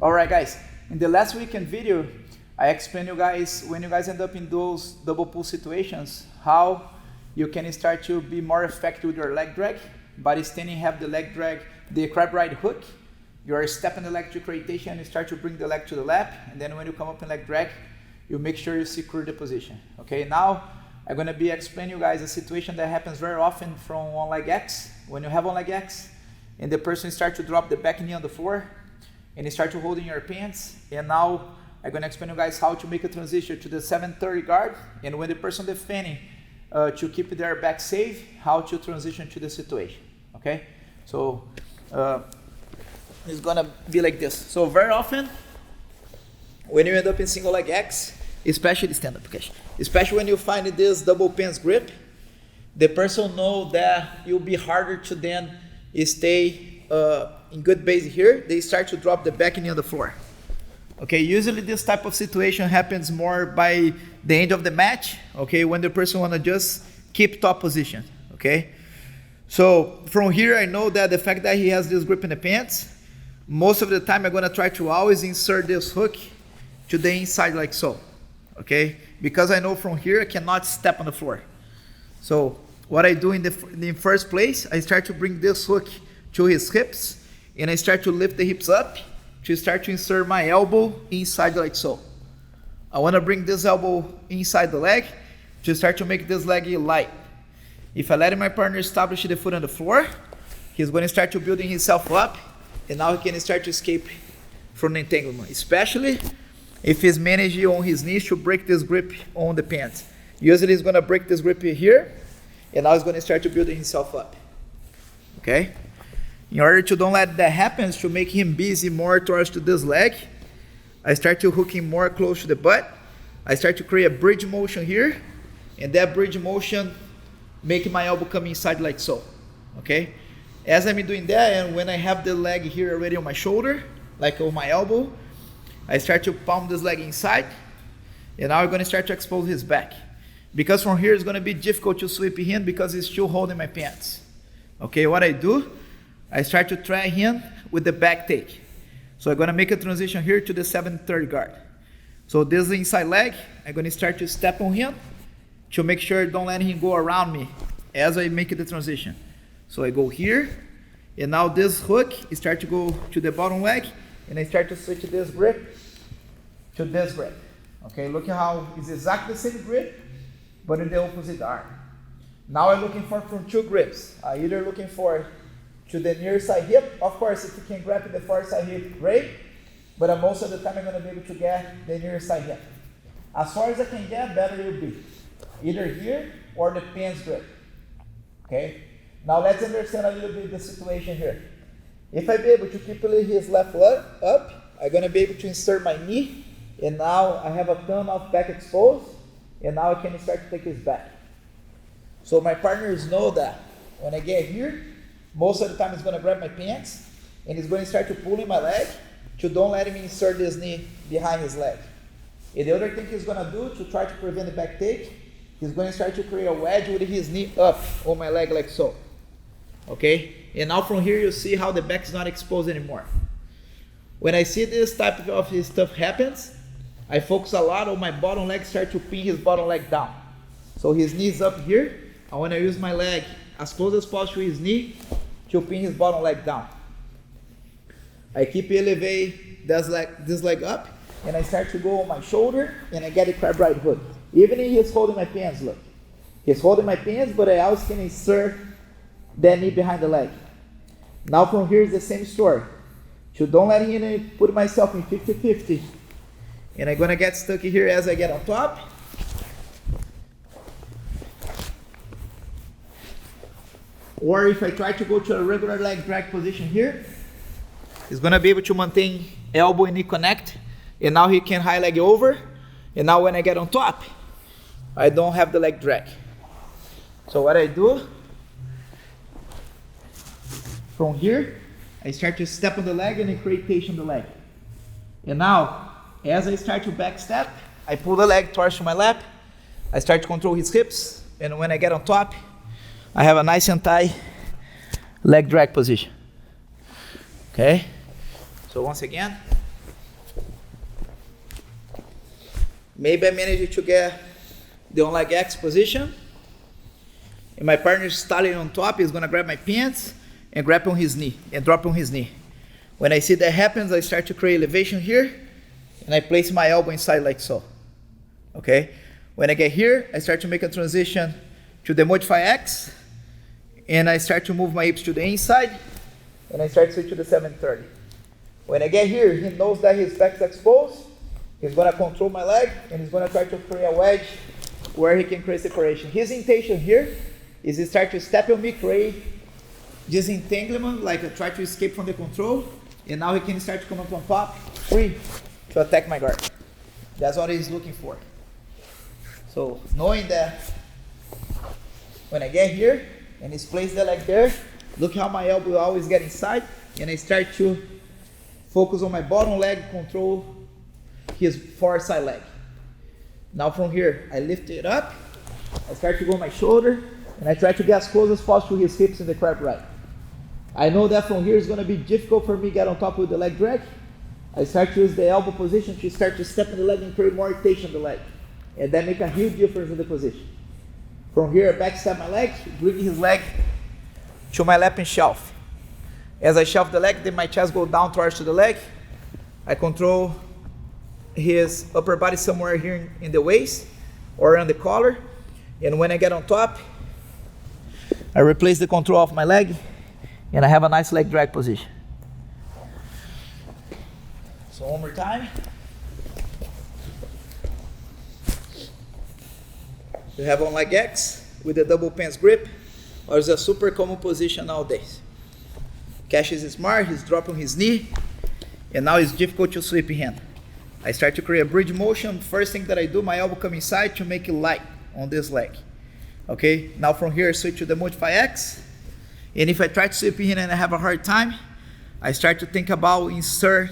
Alright guys, in the last weekend video, I explained you guys, when you guys end up in those double pull situations, how you can start to be more effective with your leg drag. By standing, have the leg drag, the crab ride hook. You are stepping the leg to creation and you start to bring the leg to the lap. And then when you come up in leg drag, you make sure you secure the position. Okay, now I'm gonna be explaining you guys a situation that happens very often from one leg X. When you have one leg X and the person start to drop the back knee on the floor and you start to hold in your pants, and now I'm gonna explain you guys how to make a transition to the 730 guard, and when the person defending to keep their back safe, how to transition to the situation. Okay, so it's gonna be like this. So very often when you end up in single leg X, especially stand up, okay, especially when you find this double pants grip, the person know that it'll be harder to then stay in good base here. They start to drop the back knee on the floor. Okay, usually this type of situation happens more by the end of the match, okay, when the person wanna just keep top position, okay? So from here I know that the fact that he has this grip in the pants, most of the time I'm gonna try to always insert this hook to the inside like so, okay? Because I know from here I cannot step on the floor. So what I do in the first place, I start to bring this hook to his hips and I start to lift the hips up to start to insert my elbow inside like so. I want to bring this elbow inside the leg to start to make this leg light. If I let my partner establish the foot on the floor, he's going to start to building himself up, and now he can start to escape from the entanglement, especially if he's managing on his knees to break this grip on the pants. Usually he's going to break this grip here, and now he's going to start to build himself up. Okay? In order to don't let that happen, to make him busy more towards to this leg, I start to hook him more close to the butt. I start to create a bridge motion here, and that bridge motion make my elbow come inside like so. Okay? As I'm doing that, and when I have the leg here already on my shoulder, like on my elbow, I start to palm this leg inside, and now I'm going to start to expose his back. Because from here it's going to be difficult to sweep him because he's still holding my pants. Okay, what I do, I start to try him with the back take. So I'm going to make a transition here to the 730 guard. So this inside leg, I'm going to start to step on him to make sure don't let him go around me as I make the transition. So I go here, and now this hook start to go to the bottom leg, and I start to switch this grip to this grip. Okay, look at how it's exactly the same grip, but in the opposite arm. Now I'm looking for from two grips. I'm either looking for to the near side hip. Of course, if you can grab the far side hip, great. But most of the time, I'm going to be able to get the near side hip. As far as I can get, better it will be. Either here or the pants grip. Okay? Now let's understand a little bit the situation here. If I be able to keep his left leg up, I'm going to be able to insert my knee. And now I have a ton of back exposed. And now I can start to take his back. So my partners know that when I get here, most of the time he's going to grab my pants and he's going to start to pull in my leg to don't let him insert his knee behind his leg. And the other thing he's going to do to try to prevent the back take, he's going to start to create a wedge with his knee up on my leg like so. Okay? And now from here you see how the back is not exposed anymore. When I see this type of stuff happens, I focus a lot on my bottom leg, start to pin his bottom leg down. So his knee is up here. I want to use my leg as close as possible to his knee to pin his bottom leg down. I keep elevate this leg up, and I start to go on my shoulder, and I get a crab ride hook. Even if he's holding my pants, look. He's holding my pants, but I also can insert that knee behind the leg. Now from here is the same story. So don't let him put myself in 50-50. And I'm going to get stuck here as I get on top. Or if I try to go to a regular leg drag position here, he's going to be able to maintain elbow and knee connect. And now he can high leg over. And now when I get on top, I don't have the leg drag. So what I do, from here, I start to step on the leg and I create tension on the leg. And now, as I start to back step, I pull the leg towards my lap. I start to control his hips. And when I get on top, I have a nice and tight leg drag position. Okay? So once again, Maybe I managed to get the on leg X position. And my partner is standing on top. He's gonna grab my pants and grab on his knee and drop on his knee. When I see that happens, I start to create elevation here, and I place my elbow inside like so. Okay? When I get here, I start to make a transition to the modify X, and I start to move my hips to the inside, and I start to switch to the 730. When I get here, he knows that his back is exposed. He's gonna control my leg, and he's gonna try to create a wedge where he can create separation. His intention here is to start to step on me, create disentanglement, like I try to escape from the control, and now he can start to come up on top, free to attack my guard. That's what he's looking for. So knowing that when I get here and he's placed the leg there, look how my elbow will always get inside, and I start to focus on my bottom leg, control his far side leg. Now from here, I lift it up, I start to go my shoulder, and I try to get as close as possible to his hips in the crab right. I know that from here it's going to be difficult for me to get on top with the leg drag. I start to use the elbow position to start to step in the leg and create more rotation of the leg. And that makes a huge difference in the position. From here, I backstep my leg, bring his leg to my lap and shelf. As I shelf the leg, then my chest goes down towards to the leg. I control his upper body somewhere here in the waist or on the collar. And when I get on top, I replace the control of my leg, and I have a nice leg drag position. So one more time. You have on leg X with the double pants grip, or it's a super common position nowadays. Cash is smart, he's dropping his knee, and now it's difficult to sweep hand. I start to create a bridge motion. First thing that I do, my elbow come inside to make it light on this leg. Okay, now from here I switch to the modify X, and if I try to sweep in and I have a hard time, I start to think about insert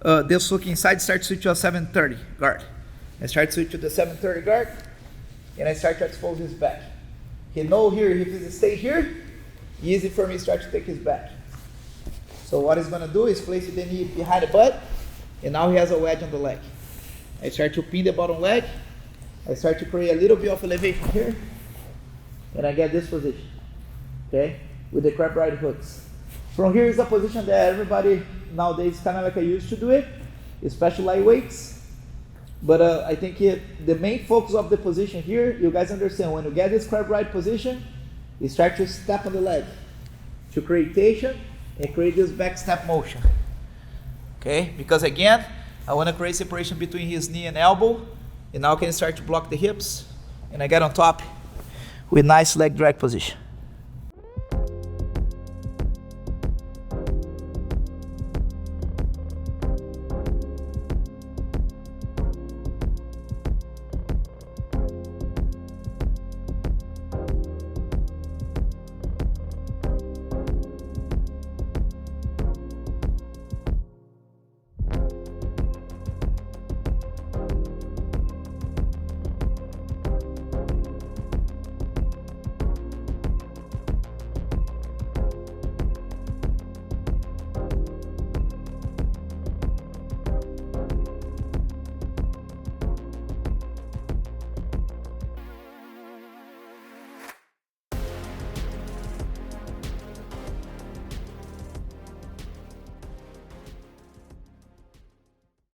this hook inside, start to switch to a 730 guard. I start to switch to the 730 guard, and I start to expose his back. He know here, if he stay here, easy for me to start to take his back. So what he's gonna do is place the knee behind the butt, and now he has a wedge on the leg. I start to pin the bottom leg, I start to create a little bit of elevation here, and I get this position, okay, with the crab right hooks. From here is a position that everybody nowadays kind of like I used to do it, especially lightweights. But I think the main focus of the position here, you guys understand, when you get this crab right position, you start to step on the leg to create tension and create this back step motion. Okay, because again, I want to create separation between his knee and elbow, and now I can start to block the hips, and I get on top with nice leg drag position.